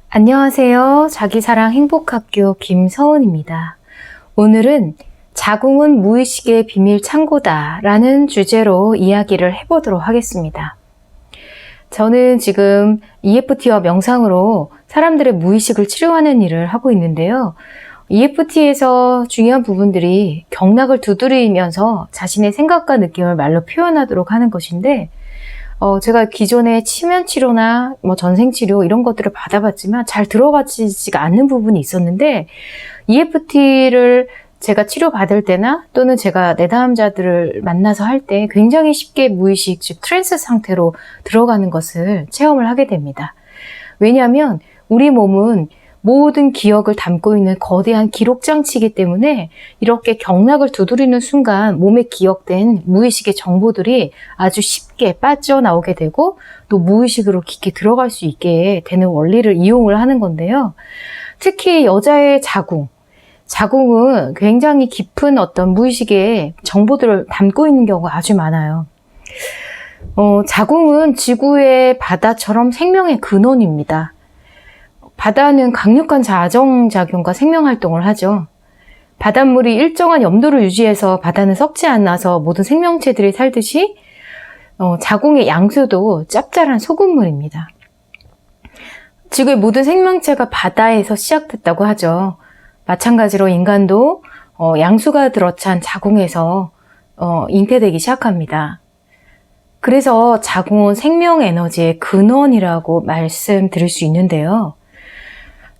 안녕하세요. 자기사랑 행복학교 김서은입니다. 오늘은 자궁은 무의식의 비밀 창고다 라는 주제로 이야기를 해보도록 하겠습니다. 저는 지금 EFT와 명상으로 사람들의 무의식을 치료하는 일을 하고 있는데요. EFT에서 중요한 부분들이 경락을 두드리면서 자신의 생각과 느낌을 말로 표현하도록 하는 것인데, 제가 기존에 치면치료나 전생치료 이런 것들을 받아봤지만 잘 들어가지가 않는 부분이 있었는데, EFT를 제가 치료받을 때나 또는 제가 내담자들을 만나서 할 때 굉장히 쉽게 무의식, 즉 트랜스 상태로 들어가는 것을 체험을 하게 됩니다. 왜냐하면 우리 몸은 모든 기억을 담고 있는 거대한 기록장치이기 때문에 이렇게 경락을 두드리는 순간 몸에 기억된 무의식의 정보들이 아주 쉽게 빠져나오게 되고 또 무의식으로 깊게 들어갈 수 있게 되는 원리를 이용을 하는 건데요. 특히 여자의 자궁은 굉장히 깊은 어떤 무의식의 정보들을 담고 있는 경우가 아주 많아요. 자궁은 지구의 바다처럼 생명의 근원입니다. 바다는 강력한 자정작용과 생명활동을 하죠. 바닷물이 일정한 염도를 유지해서 바다는 썩지 않아서 모든 생명체들이 살듯이 자궁의 양수도 짭짤한 소금물입니다. 지구의 모든 생명체가 바다에서 시작됐다고 하죠. 마찬가지로 인간도 양수가 들어찬 자궁에서 잉태되기 시작합니다. 그래서 자궁은 생명 에너지의 근원이라고 말씀드릴 수 있는데요.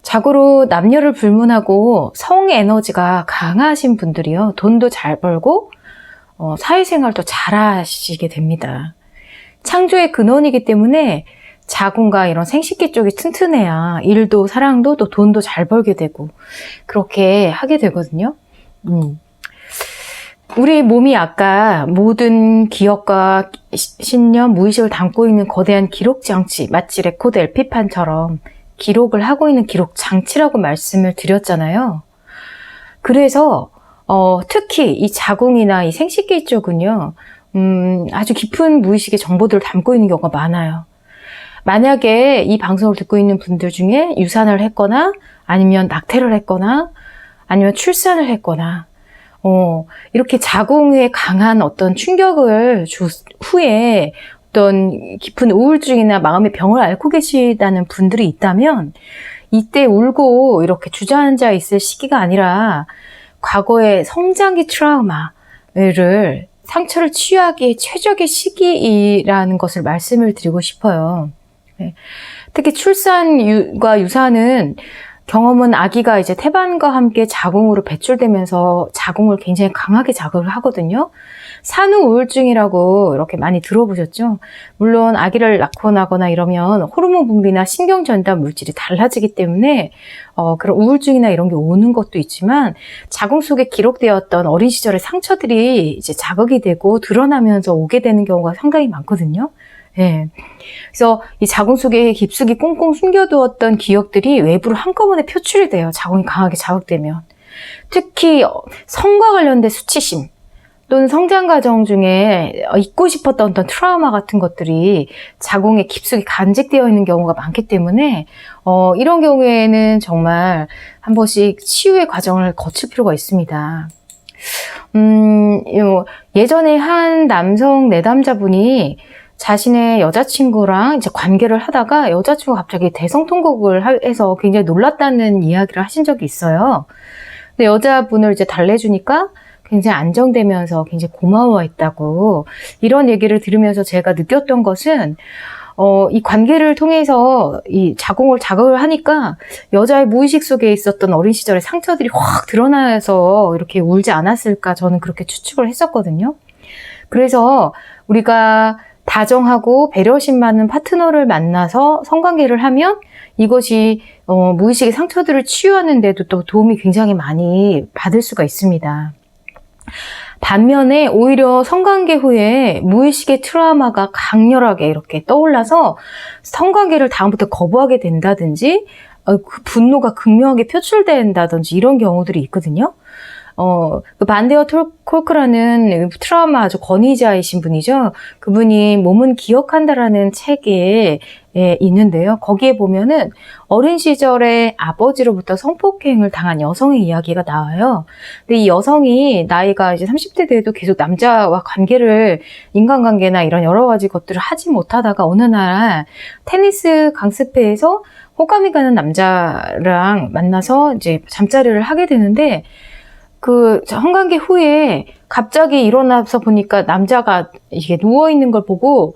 자고로 남녀를 불문하고 성 에너지가 강하신 분들이요, 돈도 잘 벌고 사회생활도 잘 하시게 됩니다. 창조의 근원이기 때문에 자궁과 이런 생식기 쪽이 튼튼해야 일도 사랑도 또 돈도 잘 벌게 되고 그렇게 하게 되거든요. 우리 몸이 아까 모든 기억과 신념, 무의식을 담고 있는 거대한 기록장치, 마치 레코드 LP판처럼 기록을 하고 있는 기록 장치라고 말씀을 드렸잖아요. 그래서 특히 이 자궁이나 이 생식기 쪽은요, 아주 깊은 무의식의 정보들을 담고 있는 경우가 많아요. 만약에 이 방송을 듣고 있는 분들 중에 유산을 했거나 아니면 낙태를 했거나 아니면 출산을 했거나 이렇게 자궁에 강한 어떤 충격을 후에 어떤 깊은 우울증이나 마음의 병을 앓고 계시다는 분들이 있다면 이때 울고 이렇게 주저앉아 있을 시기가 아니라 과거의 성장기 트라우마를 상처를 치유하기에 최적의 시기라는 것을 말씀을 드리고 싶어요. 특히 출산과 유산은 경험은 아기가 이제 태반과 함께 자궁으로 배출되면서 자궁을 굉장히 강하게 자극을 하거든요. 산후 우울증이라고 이렇게 많이 들어보셨죠? 물론 아기를 낳고 나거나 이러면 호르몬 분비나 신경 전달 물질이 달라지기 때문에 그런 우울증이나 이런 게 오는 것도 있지만 자궁 속에 기록되었던 어린 시절의 상처들이 이제 자극이 되고 드러나면서 오게 되는 경우가 상당히 많거든요. 예. 그래서 이 자궁 속에 깊숙이 꽁꽁 숨겨두었던 기억들이 외부로 한꺼번에 표출이 돼요. 자궁이 강하게 자극되면. 특히 성과 관련된 수치심 또는 성장 과정 중에 잊고 싶었던 어떤 트라우마 같은 것들이 자궁에 깊숙이 간직되어 있는 경우가 많기 때문에 이런 경우에는 정말 한 번씩 치유의 과정을 거칠 필요가 있습니다. 예전에 한 남성 내담자분이 자신의 여자친구랑 이제 관계를 하다가 여자친구가 갑자기 대성통곡을 해서 굉장히 놀랐다는 이야기를 하신 적이 있어요. 근데 여자분을 이제 달래주니까 굉장히 안정되면서 굉장히 고마워했다고, 이런 얘기를 들으면서 제가 느꼈던 것은 이 관계를 통해서 이 자궁을 자극을 하니까 여자의 무의식 속에 있었던 어린 시절의 상처들이 확 드러나서 이렇게 울지 않았을까, 저는 그렇게 추측을 했었거든요. 그래서 우리가 다정하고 배려심 많은 파트너를 만나서 성관계를 하면 이것이 무의식의 상처들을 치유하는 데도 또 도움이 굉장히 많이 받을 수가 있습니다. 반면에 오히려 성관계 후에 무의식의 트라우마가 강렬하게 이렇게 떠올라서 성관계를 다음부터 거부하게 된다든지 그 분노가 극명하게 표출된다든지 이런 경우들이 있거든요. 그 반데어 콜크라는 트라우마 아주 권위자이신 분이죠. 그분이 몸은 기억한다라는 책에 있는데요. 거기에 보면은 어린 시절에 아버지로부터 성폭행을 당한 여성의 이야기가 나와요. 근데 이 여성이 나이가 이제 30대 돼도 계속 남자와 관계를, 인간관계나 이런 여러 가지 것들을 하지 못하다가 어느 날 테니스 강습회에서 호감이 가는 남자랑 만나서 이제 잠자리를 하게 되는데, 그 성관계 후에 갑자기 일어나서 보니까 남자가 이게 누워있는 걸 보고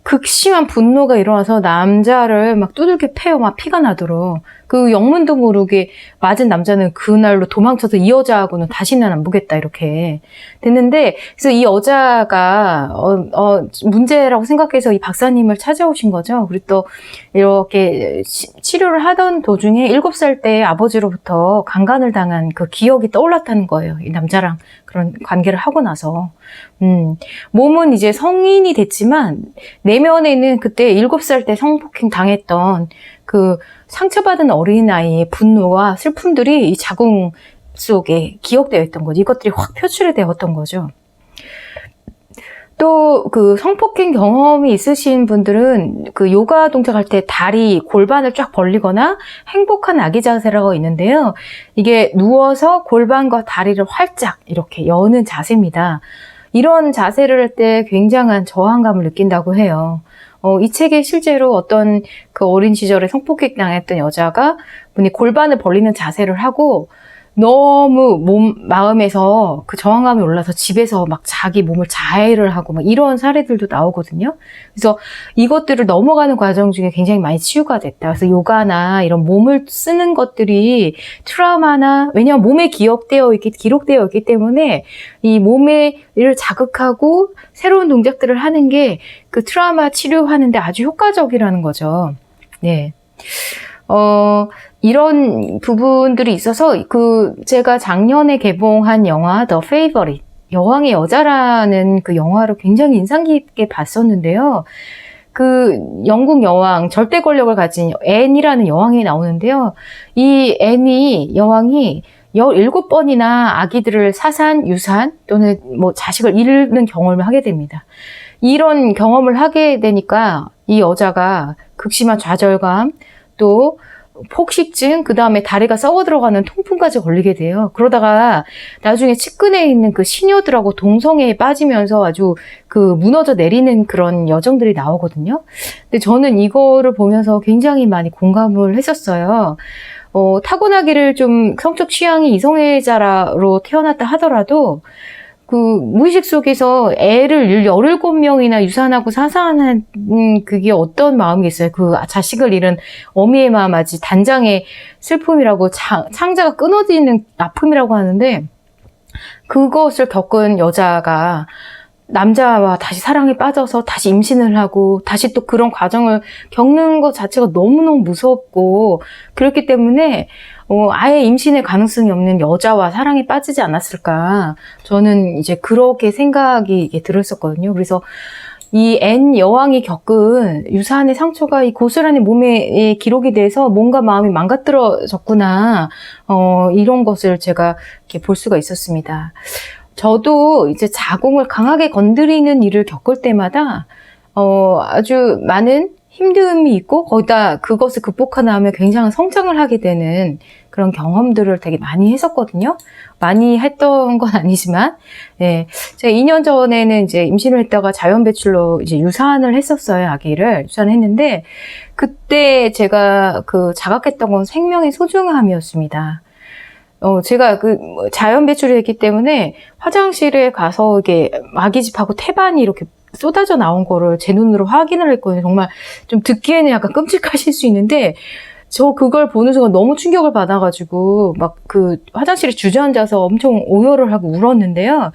극심한 분노가 일어나서 남자를 막 두들겨 패요. 막 피가 나도록. 그 영문도 모르게 맞은 남자는 그날로 도망쳐서 이 여자하고는 다시는 안 보겠다 이렇게 됐는데, 그래서 이 여자가 문제라고 생각해서 이 박사님을 찾아오신 거죠. 그리고 또 이렇게 치료를 하던 도중에 7살 때 아버지로부터 강간을 당한 그 기억이 떠올랐다는 거예요. 이 남자랑 그런 관계를 하고 나서. 몸은 이제 성인이 됐지만 내면에는 그때 7살 때 성폭행 당했던 그 상처받은 어린아이의 분노와 슬픔들이 이 자궁 속에 기억되어 있던 거죠. 이것들이 확 표출이 되었던 거죠. 또 그 성폭행 경험이 있으신 분들은 그 요가 동작할 때 다리, 골반을 쫙 벌리거나 행복한 아기 자세라고 있는데요. 이게 누워서 골반과 다리를 활짝 이렇게 여는 자세입니다. 이런 자세를 할 때 굉장한 저항감을 느낀다고 해요. 이 책에 실제로 어떤 그 어린 시절에 성폭행 당했던 여자가 분이 골반을 벌리는 자세를 하고 너무 마음에서 그 저항감이 올라서 집에서 막 자기 몸을 자해를 하고 막 이런 사례들도 나오거든요. 그래서 이것들을 넘어가는 과정 중에 굉장히 많이 치유가 됐다. 그래서 요가나 이런 몸을 쓰는 것들이 트라우마나, 왜냐하면 몸에 기록되어 있기 때문에 이 몸을 자극하고 새로운 동작들을 하는 게 그 트라우마 치료하는데 아주 효과적이라는 거죠. 네. 이런 부분들이 있어서 제가 작년에 개봉한 영화 The Favorite, 여왕의 여자라는 그 영화를 굉장히 인상 깊게 봤었는데요. 그 영국 여왕, 절대 권력을 가진 앤이라는 여왕이 나오는데요. 이 여왕이 17번이나 아기들을 사산, 유산 또는 뭐 자식을 잃는 경험을 하게 됩니다. 이런 경험을 하게 되니까 이 여자가 극심한 좌절감, 또 폭식증, 그 다음에 다리가 썩어 들어가는 통풍까지 걸리게 돼요. 그러다가 나중에 측근에 있는 그 시녀들하고 동성애에 빠지면서 아주 그 무너져 내리는 그런 여정들이 나오거든요. 근데 저는 이거를 보면서 굉장히 많이 공감을 했었어요. 타고나기를 좀 성적 취향이 이성애자로 태어났다 하더라도 그 무의식 속에서 애를 17명이나 유산하고 사산한 그게 어떤 마음이겠어요. 그 자식을 잃은 어미의 마음, 아주 단장의 슬픔이라고, 창자가 끊어지는 아픔이라고 하는데, 그것을 겪은 여자가 남자와 다시 사랑에 빠져서 다시 임신을 하고 다시 또 그런 과정을 겪는 것 자체가 너무너무 무섭고, 그렇기 때문에 아예 임신의 가능성이 없는 여자와 사랑에 빠지지 않았을까, 저는 이제 그렇게 생각이 들었었거든요. 그래서 이 앤 여왕이 겪은 유산의 상처가 이 고스란히 몸에 기록이 돼서 뭔가 마음이 망가뜨려졌구나, 이런 것을 제가 이렇게 볼 수가 있었습니다. 저도 이제 자궁을 강하게 건드리는 일을 겪을 때마다 아주 많은 힘듦이 있고, 거기다 그것을 극복하다 하면 굉장한 성장을 하게 되는 그런 경험들을 되게 많이 했었거든요. 많이 했던 건 아니지만, 네. 제가 2년 전에는 이제 임신을 했다가 자연 배출로 이제 유산을 했었어요. 아기를 유산했는데, 그때 제가 그 자각했던 건 생명의 소중함이었습니다. 제가 자연 배출이 됐기 때문에 화장실에 가서 이게 아기집하고 태반이 이렇게 쏟아져 나온 거를 제 눈으로 확인을 했거든요. 정말 좀 듣기에는 약간 끔찍하실 수 있는데, 저 그걸 보는 순간 너무 충격을 받아가지고 막 그 화장실에 주저앉아서 엄청 오열을 하고 울었는데요.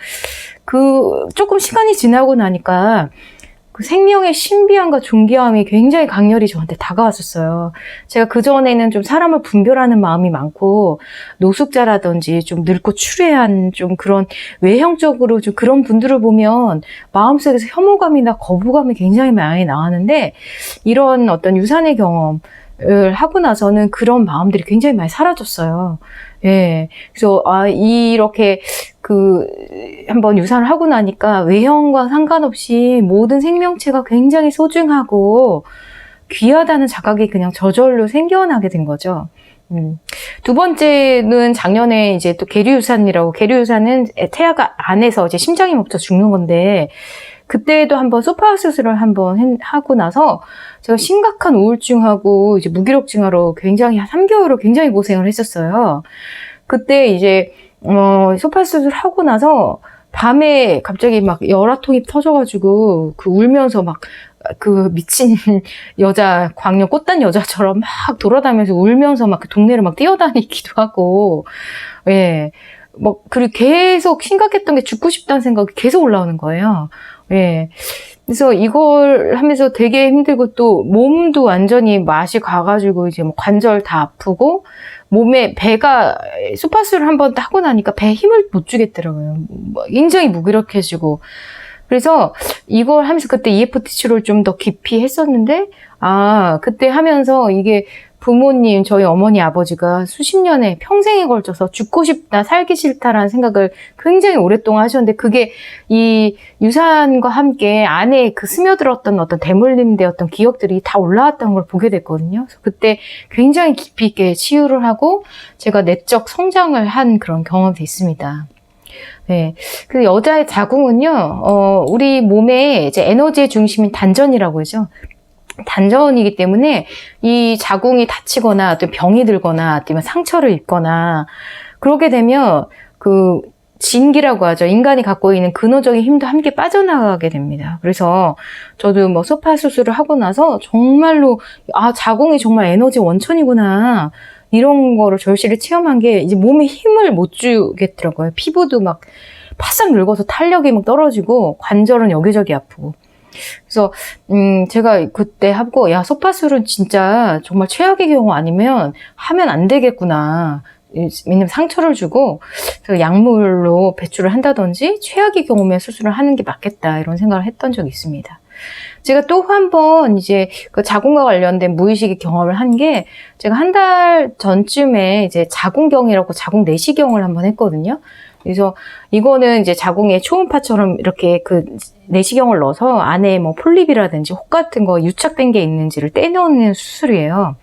조금 시간이 지나고 나니까 그 생명의 신비함과 존귀함이 굉장히 강렬히 저한테 다가왔었어요. 제가 그전에는 좀 사람을 분별하는 마음이 많고, 노숙자라든지 좀 늙고 추레한 좀 그런 외형적으로 좀 그런 분들을 보면 마음속에서 혐오감이나 거부감이 굉장히 많이 나왔는데, 이런 어떤 유산의 경험, 하고 나서는 그런 마음들이 굉장히 많이 사라졌어요. 예. 그래서, 이렇게, 한번 유산을 하고 나니까 외형과 상관없이 모든 생명체가 굉장히 소중하고 귀하다는 자각이 그냥 저절로 생겨나게 된 거죠. 두 번째는 작년에 이제 또 계류유산이라고, 계류유산은 태아가 안에서 이제 심장이 멈춰 죽는 건데, 그때도 한번 소파 수술을 한번 하고 나서 제가 심각한 우울증하고 이제 무기력증하러 굉장히 한 3개월을 굉장히 고생을 했었어요. 그때 이제 소파 수술 하고 나서 밤에 갑자기 막 열화통이 터져가지고 울면서 막 미친 여자, 광년 꽃단 여자처럼 막 돌아다니면서 울면서 막 그 동네를 막 뛰어다니기도 하고, 예. 그리고 계속 심각했던 게 죽고 싶다는 생각이 계속 올라오는 거예요. 예. 그래서 이걸 하면서 되게 힘들고 또 몸도 완전히 맛이 가가지고 이제 관절 다 아프고 몸에 배가 소파수를 한번 하고 나니까 배에 힘을 못 주겠더라고요. 굉장히 무기력해지고. 그래서 이걸 하면서 그때 EFT 치료를 좀 더 깊이 했었는데, 그때 하면서 이게 부모님, 저희 어머니, 아버지가 수십 년에 평생에 걸쳐서 죽고 싶다, 살기 싫다라는 생각을 굉장히 오랫동안 하셨는데, 그게 이 유산과 함께 안에 스며들었던 어떤 대물림되었던 기억들이 다 올라왔던 걸 보게 됐거든요. 그래서 그때 굉장히 깊이 있게 치유를 하고 제가 내적 성장을 한 그런 경험이 됐습니다. 네. 그 여자의 자궁은요, 우리 몸의 이제 에너지의 중심인 단전이라고 하죠. 단전이기 때문에 이 자궁이 다치거나 또 병이 들거나 아니면 상처를 입거나 그러게 되면 진기라고 하죠. 인간이 갖고 있는 근원적인 힘도 함께 빠져나가게 됩니다. 그래서 저도 소파 수술을 하고 나서 정말로 자궁이 정말 에너지 원천이구나. 이런 거를 절실히 체험한 게 이제 몸에 힘을 못 주겠더라고요. 피부도 막 바싹 늙어서 탄력이 막 떨어지고 관절은 여기저기 아프고. 그래서 제가 그때 하고 소파술은 진짜 정말 최악의 경우 아니면 하면 안 되겠구나. 왜냐면 상처를 주고 약물로 배출을 한다든지 최악의 경우면 수술을 하는 게 맞겠다 이런 생각을 했던 적이 있습니다. 제가 또 한 번 이제 자궁과 관련된 무의식의 경험을 한 게 제가 한 달 전쯤에 이제 자궁경이라고 자궁 내시경을 한번 했거든요. 그래서 이거는 이제 자궁에 초음파처럼 이렇게 내시경을 넣어서 안에 폴립이라든지 혹 같은 거 유착된 게 있는지를 떼내는 수술이에요.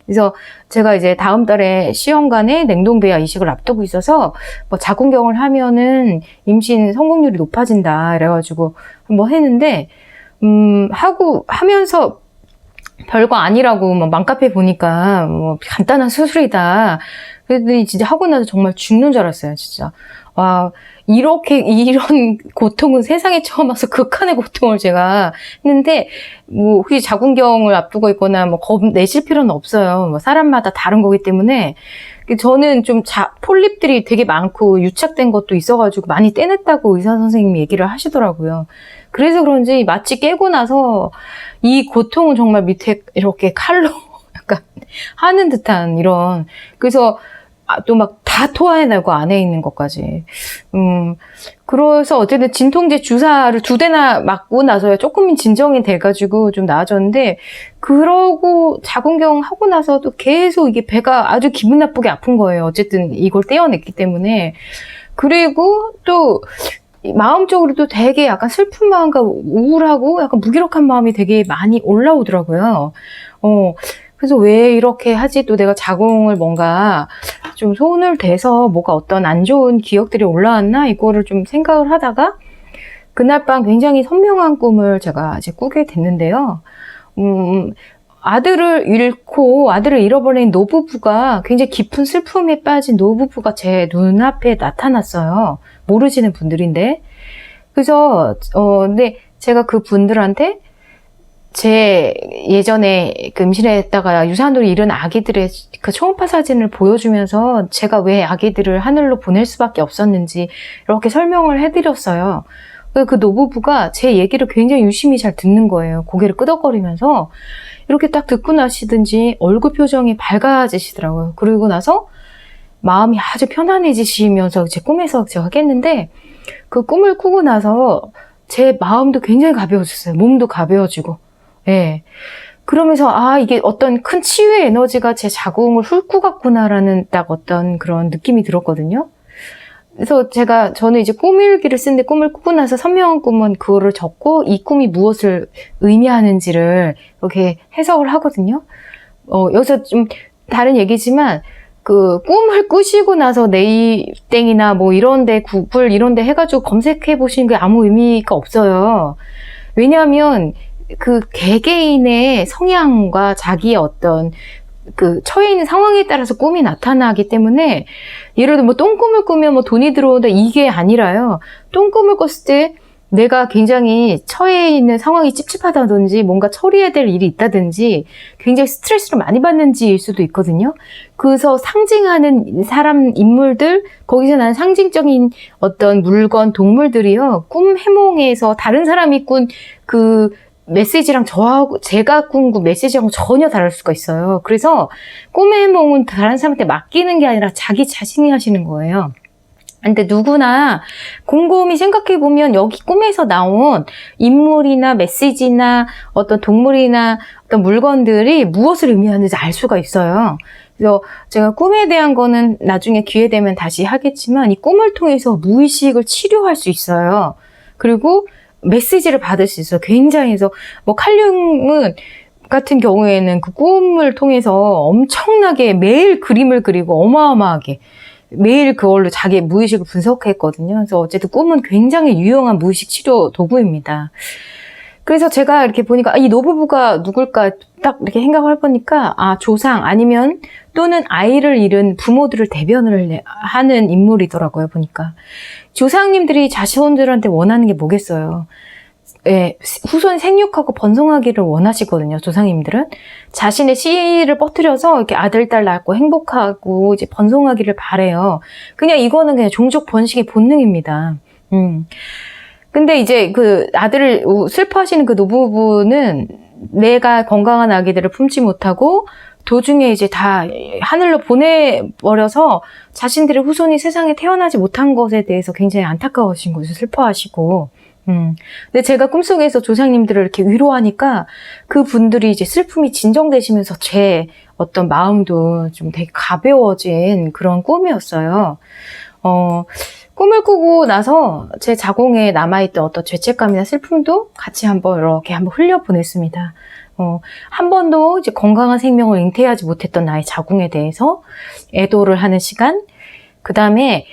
그래서 제가 이제 다음 달에 시험관에 냉동배아 이식을 앞두고 있어서 자궁경을 하면은 임신 성공률이 높아진다 이래가지고 한번 했는데 하면서 별거 아니라고 맘카페 보니까 간단한 수술이다. 그랬더니 진짜 하고 나서 정말 죽는 줄 알았어요, 진짜. 와, 이런 고통은 세상에 처음 와서 극한의 고통을 제가 했는데, 혹시 자궁경을 앞두고 있거나 겁내실 필요는 없어요. 사람마다 다른 거기 때문에. 저는 좀 폴립들이 되게 많고 유착된 것도 있어가지고 많이 떼냈다고 의사 선생님이 얘기를 하시더라고요. 그래서 그런지 마취 깨고 나서 이 고통은 정말 밑에 이렇게 칼로 약간 하는 듯한 이런, 그래서 또 다 토해내고 안에 있는 것까지. 그래서 어쨌든 진통제 주사를 2대나 맞고 나서야 조금 진정이 돼가지고 좀 나아졌는데, 그러고 자궁경 하고 나서도 계속 이게 배가 아주 기분 나쁘게 아픈 거예요. 어쨌든 이걸 떼어냈기 때문에. 그리고 또 마음적으로도 되게 약간 슬픈 마음과 우울하고 약간 무기력한 마음이 되게 많이 올라오더라고요. 그래서 왜 이렇게 하지? 또 내가 자궁을 뭔가 좀 손을 대서 뭐가 어떤 안 좋은 기억들이 올라왔나? 이거를 좀 생각을 하다가 그날 밤 굉장히 선명한 꿈을 제가 이제 꾸게 됐는데요. 아들을 잃어버린 노부부가 굉장히 깊은 슬픔에 빠진 노부부가 제 눈앞에 나타났어요. 모르시는 분들인데. 그래서, 근데 제가 그 분들한테 제 예전에 임신했다가 유산으로 잃은 아기들의 초음파 사진을 보여주면서 제가 왜 아기들을 하늘로 보낼 수밖에 없었는지 이렇게 설명을 해드렸어요. 그 노부부가 제 얘기를 굉장히 유심히 잘 듣는 거예요. 고개를 끄덕거리면서 이렇게 딱 듣고 나시든지 얼굴 표정이 밝아지시더라고요. 그러고 나서 마음이 아주 편안해지시면서 제 꿈에서 제가 깼는데 그 꿈을 꾸고 나서 제 마음도 굉장히 가벼워졌어요. 몸도 가벼워지고. 예. 그러면서 이게 어떤 큰 치유의 에너지가 제 자궁을 훑고 갔구나라는 딱 어떤 그런 느낌이 들었거든요. 그래서 저는 이제 꿈일기를 쓰는데 꿈을 꾸고 나서 선명한 꿈은 그거를 적고 이 꿈이 무엇을 의미하는지를 이렇게 해석을 하거든요. 여기서 좀 다른 얘기지만 그 꿈을 꾸시고 나서 네이땡이나 뭐 이런데 구글 이런데 해가지고 검색해 보시는 게 아무 의미가 없어요. 왜냐하면 그 개개인의 성향과 자기의 어떤 그 처해 있는 상황에 따라서 꿈이 나타나기 때문에 예를 들어 뭐 똥꿈을 꾸면 뭐 돈이 들어온다 이게 아니라요. 똥꿈을 꿨을 때 내가 굉장히 처해 있는 상황이 찝찝하다든지 뭔가 처리해야 될 일이 있다든지 굉장히 스트레스를 많이 받는지일 수도 있거든요. 그래서 상징하는 사람, 인물들, 거기서 나는 상징적인 어떤 물건, 동물들이요. 꿈 해몽에서 다른 사람이 꾼 그 메시지랑 제가 꾼 그 메시지랑 전혀 다를 수가 있어요. 그래서 꿈의 해몽은 다른 사람한테 맡기는 게 아니라 자기 자신이 하시는 거예요. 근데 누구나 곰곰이 생각해보면 여기 꿈에서 나온 인물이나 메시지나 어떤 동물이나 어떤 물건들이 무엇을 의미하는지 알 수가 있어요. 그래서 제가 꿈에 대한 거는 나중에 기회 되면 다시 하겠지만 이 꿈을 통해서 무의식을 치료할 수 있어요. 그리고 메시지를 받을 수 있어요. 굉장히 해서 뭐 칼륨은 같은 경우에는 그 꿈을 통해서 엄청나게 매일 그림을 그리고 어마어마하게 매일 그걸로 자기의 무의식을 분석했거든요. 그래서 어쨌든 꿈은 굉장히 유용한 무의식 치료 도구입니다. 그래서 제가 이렇게 보니까 이 노부부가 누굴까 딱 이렇게 생각을 해보니까 조상 아니면 또는 아이를 잃은 부모들을 대변을 하는 인물이더라고요. 보니까 조상님들이 자손들한테 원하는 게 뭐겠어요. 예, 후손 생육하고 번성하기를 원하시거든요. 조상님들은 자신의 씨를 뻗뜨려서 이렇게 아들, 딸 낳고 행복하고 이제 번성하기를 바래요. 그냥 이거는 그냥 종족 번식의 본능입니다. 근데 이제 그 아들을 슬퍼하시는 그 노부부는 내가 건강한 아기들을 품지 못하고 도중에 이제 다 하늘로 보내버려서 자신들의 후손이 세상에 태어나지 못한 것에 대해서 굉장히 안타까우신 거죠. 슬퍼하시고. 근데 제가 꿈속에서 조상님들을 이렇게 위로하니까 그 분들이 이제 슬픔이 진정되시면서 제 어떤 마음도 좀 되게 가벼워진 그런 꿈이었어요. 꿈을 꾸고 나서 제 자궁에 남아있던 어떤 죄책감이나 슬픔도 같이 한번 흘려보냈습니다. 한 번도 이제 건강한 생명을 잉태하지 못했던 나의 자궁에 대해서 애도를 하는 시간, 그 다음에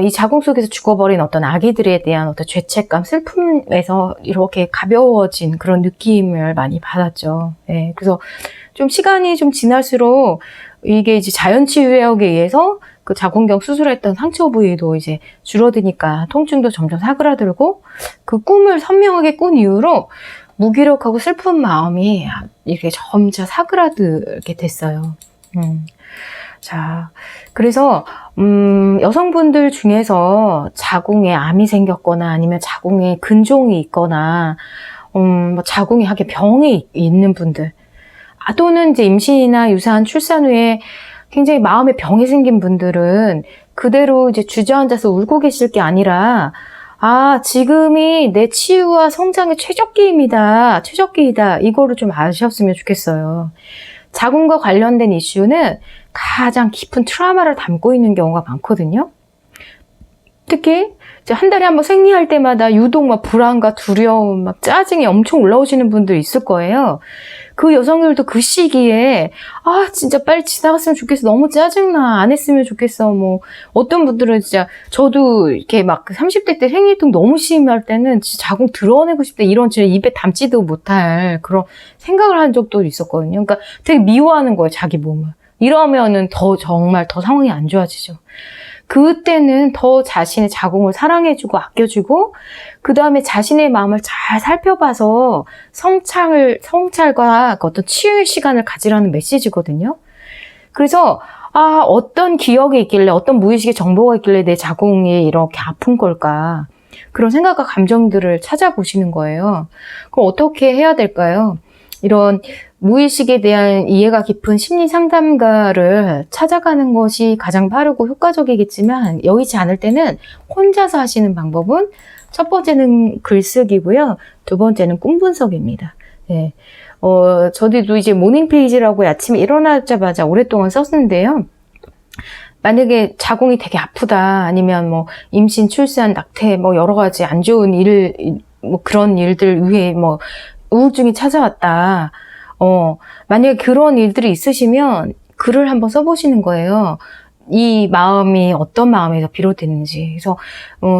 이 자궁 속에서 죽어버린 어떤 아기들에 대한 어떤 죄책감, 슬픔에서 이렇게 가벼워진 그런 느낌을 많이 받았죠. 네, 그래서 좀 시간이 좀 지날수록 이게 이제 자연치유약에 의해서 그 자궁경 수술했던 상처 부위도 이제 줄어드니까 통증도 점점 사그라들고 그 꿈을 선명하게 꾼 이후로 무기력하고 슬픈 마음이 이렇게 점차 사그라들게 됐어요. 자, 그래서 여성분들 중에서 자궁에 암이 생겼거나 아니면 자궁에 근종이 있거나 뭐 자궁에 하게 병이 있는 분들 또는 이제 임신이나 유산, 출산 후에 굉장히 마음에 병이 생긴 분들은 그대로 이제 주저앉아서 울고 계실 게 아니라 지금이 내 치유와 성장의 최적기입니다. 최적기이다. 이거를 좀 아셨으면 좋겠어요. 자궁과 관련된 이슈는 가장 깊은 트라우마를 담고 있는 경우가 많거든요. 특히 이제 한 달에 한번 생리할 때마다 유독 막 불안과 두려움, 막 짜증이 엄청 올라오시는 분들 있을 거예요. 그 여성들도 그 시기에 진짜 빨리 지나갔으면 좋겠어. 너무 짜증나. 안 했으면 좋겠어. 뭐 어떤 분들은 진짜 저도 이렇게 막 30대 때 생리통 너무 심할 때는 진짜 자궁 드러내고 싶다. 이런 진짜 입에 담지도 못할 그런 생각을 한 적도 있었거든요. 그러니까 되게 미워하는 거예요. 자기 몸을. 이러면은 정말 더 상황이 안 좋아지죠. 그때는 더 자신의 자궁을 사랑해주고 아껴주고 그 다음에 자신의 마음을 잘 살펴봐서 성찰과 어떤 치유의 시간을 가지라는 메시지거든요. 그래서 어떤 기억이 있길래 어떤 무의식의 정보가 있길래 내 자궁이 이렇게 아픈 걸까 그런 생각과 감정들을 찾아보시는 거예요. 그럼 어떻게 해야 될까요? 이런 무의식에 대한 이해가 깊은 심리 상담가를 찾아가는 것이 가장 빠르고 효과적이겠지만 여의치 않을 때는 혼자서 하시는 방법은 첫 번째는 글쓰기고요. 두 번째는 꿈 분석입니다. 네. 저도 이제 모닝 페이지라고 아침에 일어나자마자 오랫동안 썼는데요. 만약에 자궁이 되게 아프다, 아니면 뭐 임신, 출산, 낙태, 뭐 여러 가지 안 좋은 뭐 그런 일들 위해 뭐 우울증이 찾아왔다. 만약에 그런 일들이 있으시면 글을 한번 써보시는 거예요. 이 마음이 어떤 마음에서 비롯됐는지. 그래서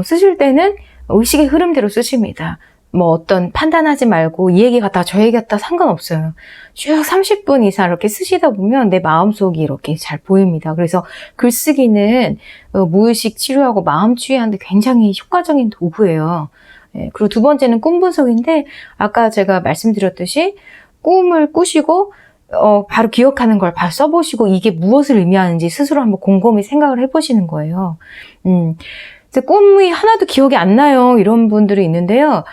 쓰실 때는 의식의 흐름대로 쓰십니다. 뭐 어떤 판단하지 말고 이 얘기 같다 저 얘기 같다 상관없어요. 쭉 30분 이상 이렇게 쓰시다 보면 내 마음속이 이렇게 잘 보입니다. 그래서 글쓰기는 무의식 치료하고 마음 치유하는데 굉장히 효과적인 도구예요. 그리고 두 번째는 꿈 분석인데, 아까 제가 말씀드렸듯이 꿈을 꾸시고 바로 기억하는 걸 바로 써보시고 이게 무엇을 의미하는지 스스로 한번 곰곰이 생각을 해보시는 거예요. 꿈이 하나도 기억이 안 나요, 이런 분들이 있는데요.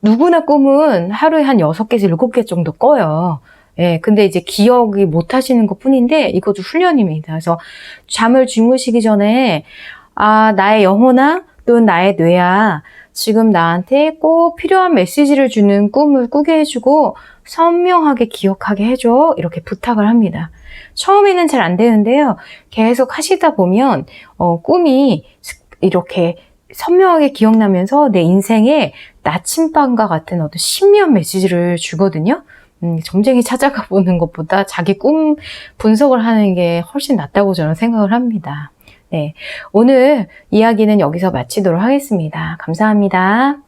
누구나 꿈은 하루에 한 6개에서 7개 정도 꿔요. 근데 이제 기억이 못 하시는 것 뿐인데 이것도 훈련입니다. 그래서 잠을 주무시기 전에 나의 영혼아 또는 나의 뇌야, 지금 나한테 꼭 필요한 메시지를 주는 꿈을 꾸게 해주고 선명하게 기억하게 해줘, 이렇게 부탁을 합니다. 처음에는 잘 안 되는데요. 계속 하시다 보면 꿈이 이렇게 선명하게 기억나면서 내 인생에 나침반과 같은 어떤 신비한 메시지를 주거든요. 점쟁이 찾아가 보는 것보다 자기 꿈 분석을 하는 게 훨씬 낫다고 저는 생각을 합니다. 네, 오늘 이야기는 여기서 마치도록 하겠습니다. 감사합니다.